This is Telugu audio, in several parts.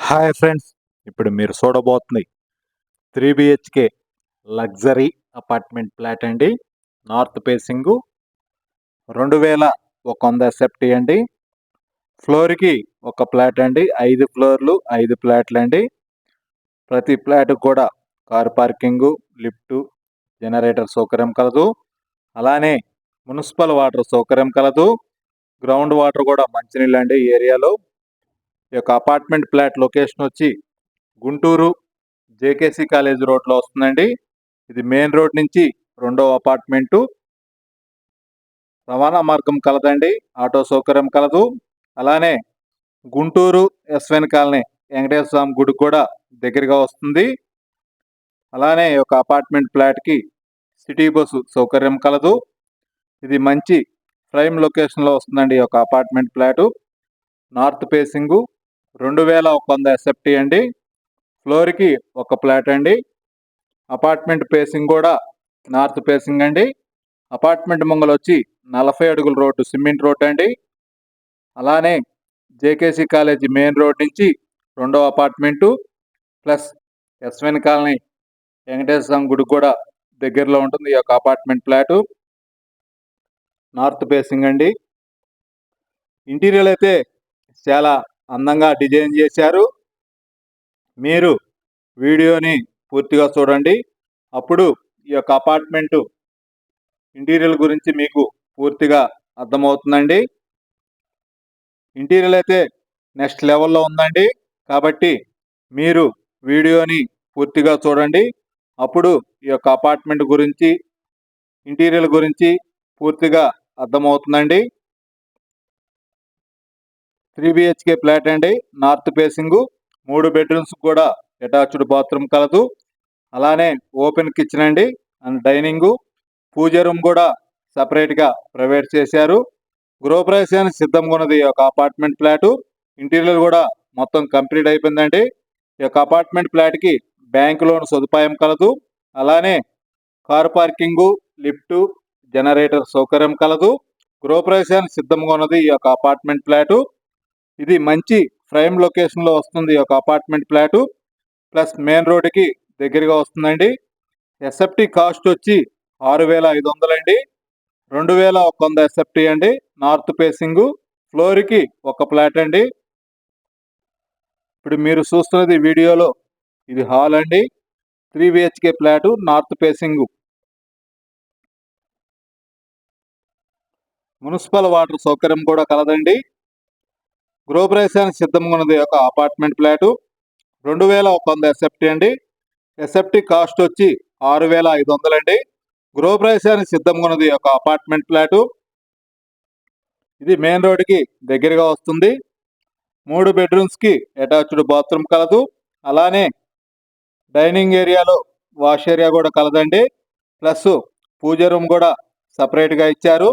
హాయ్ ఫ్రెండ్స్, ఇప్పుడు మీరు చూడబోతుంది 3 BHK లగ్జరీ అపార్ట్మెంట్ ఫ్లాట్ అండి. నార్త్ ఫేసింగు 2100 SFT అండి. ఫ్లోర్కి ఒక ఫ్లాట్ అండి. 5 ఫ్లోర్లు 5 ఫ్లాట్లు అండి. ప్రతి ఫ్లాట్కి కూడా కార్ పార్కింగు, లిఫ్టు, జనరేటర్ సౌకర్యం కలదు. అలానే మున్సిపల్ వాటర్ సౌకర్యం కలదు. గ్రౌండ్ వాటర్ కూడా మంచినీళ్ళు అండి. ఈ ఏరియాలో ఈ యొక్క అపార్ట్మెంట్ ఫ్లాట్ లొకేషన్ వచ్చి గుంటూరు జేకేసీ కాలేజ్ రోడ్లో వస్తుందండి. ఇది మెయిన్ రోడ్ నుంచి రెండవ అపార్ట్మెంటు. రవాణా మార్గం కలదండి. ఆటో సౌకర్యం కలదు. అలానే గుంటూరు ఎస్వెన్ కాలనీ వెంకటేశ్వర స్వామి గుడి కూడా దగ్గరగా వస్తుంది. అలానే ఈ యొక్క అపార్ట్మెంట్ ఫ్లాట్కి సిటీ బస్సు సౌకర్యం కలదు. ఇది మంచి ప్రైమ్ లొకేషన్లో వస్తుందండి. ఈ యొక్క apartment flat north facing 2100 SFT అండి. ఫ్లోర్కి ఒక ఫ్లాట్ అండి. అపార్ట్మెంట్ ఫేసింగ్ కూడా నార్త్ ఫేసింగ్ అండి. అపార్ట్మెంట్ ముంగలు వచ్చి 40 అడుగుల రోడ్డు, సిమెంట్ రోడ్డు అండి. అలానే జేకేసీ కాలేజీ మెయిన్ రోడ్ నుంచి రెండో అపార్ట్మెంటు ప్లస్ ఎస్వెన్ కాలనీ వెంకటేశ్వర స్వామి గుడి కూడా దగ్గరలో ఉంటుంది. ఈ యొక్క అపార్ట్మెంట్ ఫ్లాటు నార్త్ ఫేసింగ్ అండి. ఇంటీరియర్ అయితే చాలా అందంగా డిజైన్ చేశారు. మీరు వీడియోని పూర్తిగా చూడండి. అప్పుడు ఈ యొక్క అపార్ట్మెంటు ఇంటీరియర్ గురించి మీకు పూర్తిగా అర్థమవుతుందండి. ఇంటీరియర్ అయితే నెక్స్ట్ లెవెల్లో ఉందండి. కాబట్టి మీరు వీడియోని పూర్తిగా చూడండి. అప్పుడు ఈ యొక్క అపార్ట్మెంట్ గురించి, ఇంటీరియర్ గురించి పూర్తిగా అర్థమవుతుందండి. 3 BHK ఫ్లాట్ అండి. నార్త్ ఫేసింగు 3 బెడ్రూమ్స్ కూడా అటాచ్డ్ బాత్రూమ్ కలదు. అలానే ఓపెన్ కిచెన్ అండి అండ్ డైనింగు, పూజ రూమ్ కూడా సపరేట్గా ప్రొవైడ్ చేశారు. గృహప్రవేశానికి సిద్ధంగా ఉన్నది ఈ యొక్క అపార్ట్మెంట్ ఫ్లాటు. ఇంటీరియర్ కూడా మొత్తం కంప్లీట్ అయిపోయిందండి. ఈ యొక్క అపార్ట్మెంట్ ఫ్లాట్కి బ్యాంక్ లోన్ సదుపాయం కలదు. అలానే కారు పార్కింగు, లిఫ్టు, జనరేటర్ సౌకర్యం కలదు. గృహప్రవేశానికి సిద్ధంగా ఉన్నది ఈ యొక్క అపార్ట్మెంట్ ఫ్లాటు. ఇది మంచి ప్రైమ్ లొకేషన్లో వస్తుంది ఈ యొక్క అపార్ట్మెంట్ ఫ్లాటు. ప్లస్ మెయిన్ రోడ్డుకి దగ్గరగా వస్తుందండి. ఎస్ఎఫ్టీ కాస్ట్ వచ్చి 6500 అండి. 2100 SFT అండి. నార్త్ ఫేసింగు ఫ్లోర్కి ఒక ఫ్లాట్ అండి. ఇప్పుడు మీరు చూస్తున్నది వీడియోలో ఇది హాల్ అండి. 3 BHK flat north facing. Municipal water సౌకర్యం కూడా కలదండి. గృహప్రవేశానికి సిద్ధంగా ఉన్నది ఒక అపార్ట్మెంట్ ఫ్లాటు. 2100 SFT అండి. ఎస్ఎఫ్టీ కాస్ట్ వచ్చి 6500 అండి. గృహప్రవేశానికి సిద్ధంగా ఉన్నది ఒక అపార్ట్మెంట్ ఫ్లాటు. ఇది మెయిన్ రోడ్డుకి దగ్గరగా వస్తుంది. 3 బెడ్రూమ్స్కి అటాచ్డ్ బాత్రూమ్ కలదు. అలానే డైనింగ్ ఏరియాలో వాష్ ఏరియా కూడా కలదండి. ప్లస్ పూజ రూమ్ కూడా సపరేట్గా ఇచ్చారు.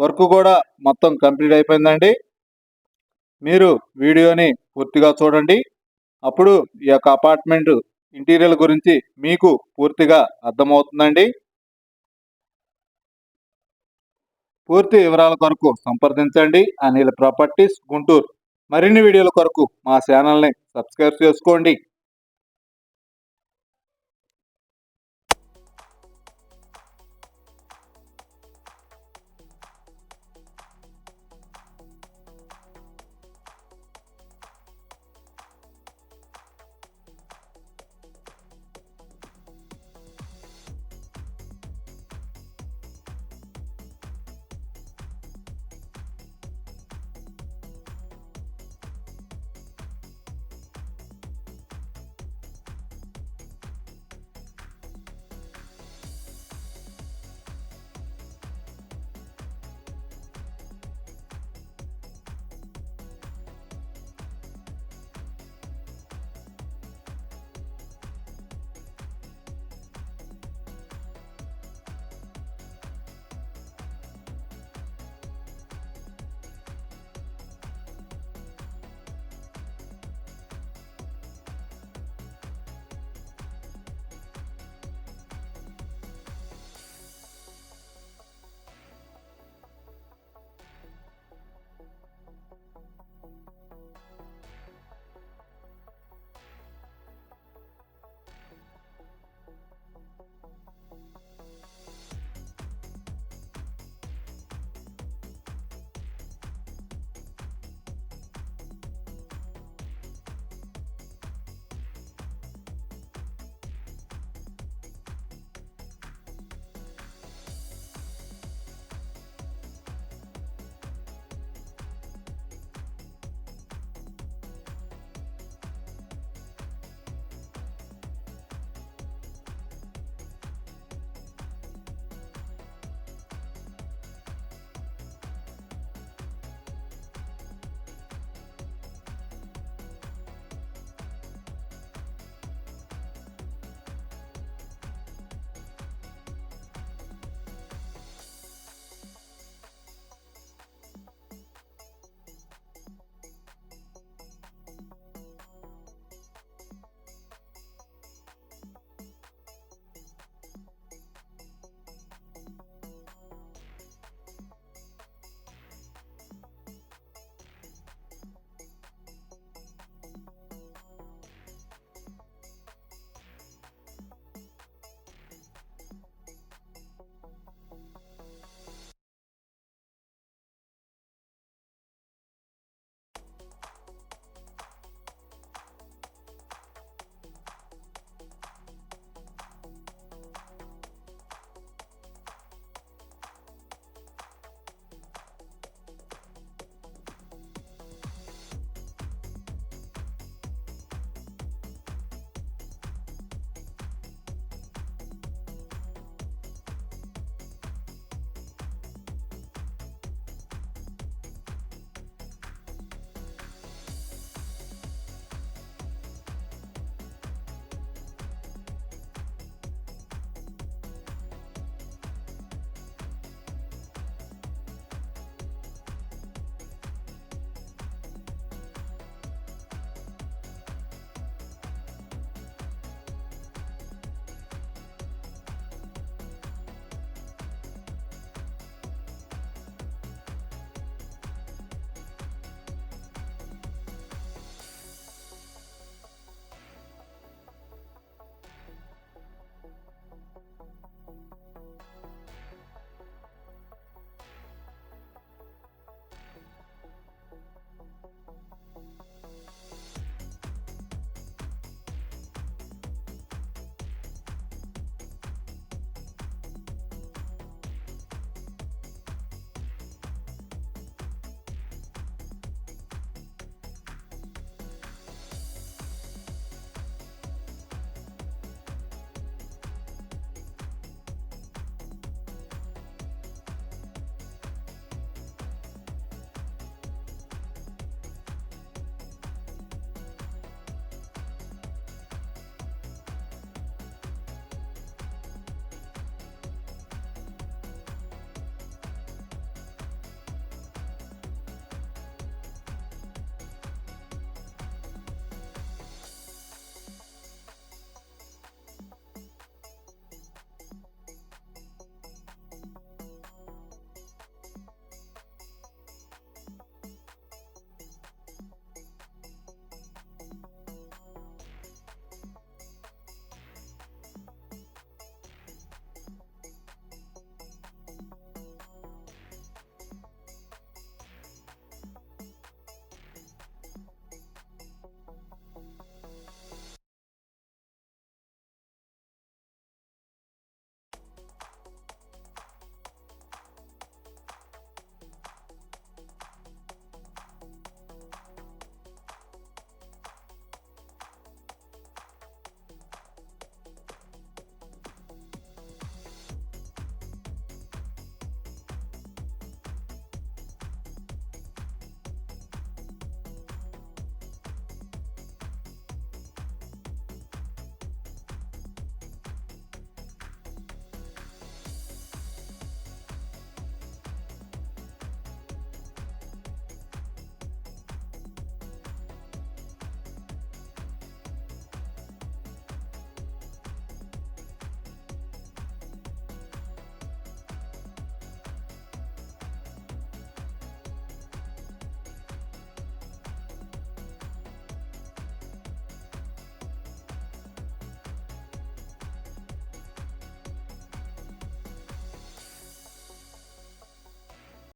వర్క్ కూడా మొత్తం కంప్లీట్ అయిపోయిందండి. మీరు వీడియోని పూర్తిగా చూడండి. అప్పుడు ఈ యొక్క అపార్ట్మెంట్ ఇంటీరియర్ గురించి మీకు పూర్తిగా అర్థమవుతుందండి. పూర్తి వివరాల కొరకు సంప్రదించండి అనిల్ ప్రాపర్టీస్ గుంటూరు. మరిన్ని వీడియోల కొరకు మా ఛానల్ని సబ్స్క్రైబ్ చేసుకోండి.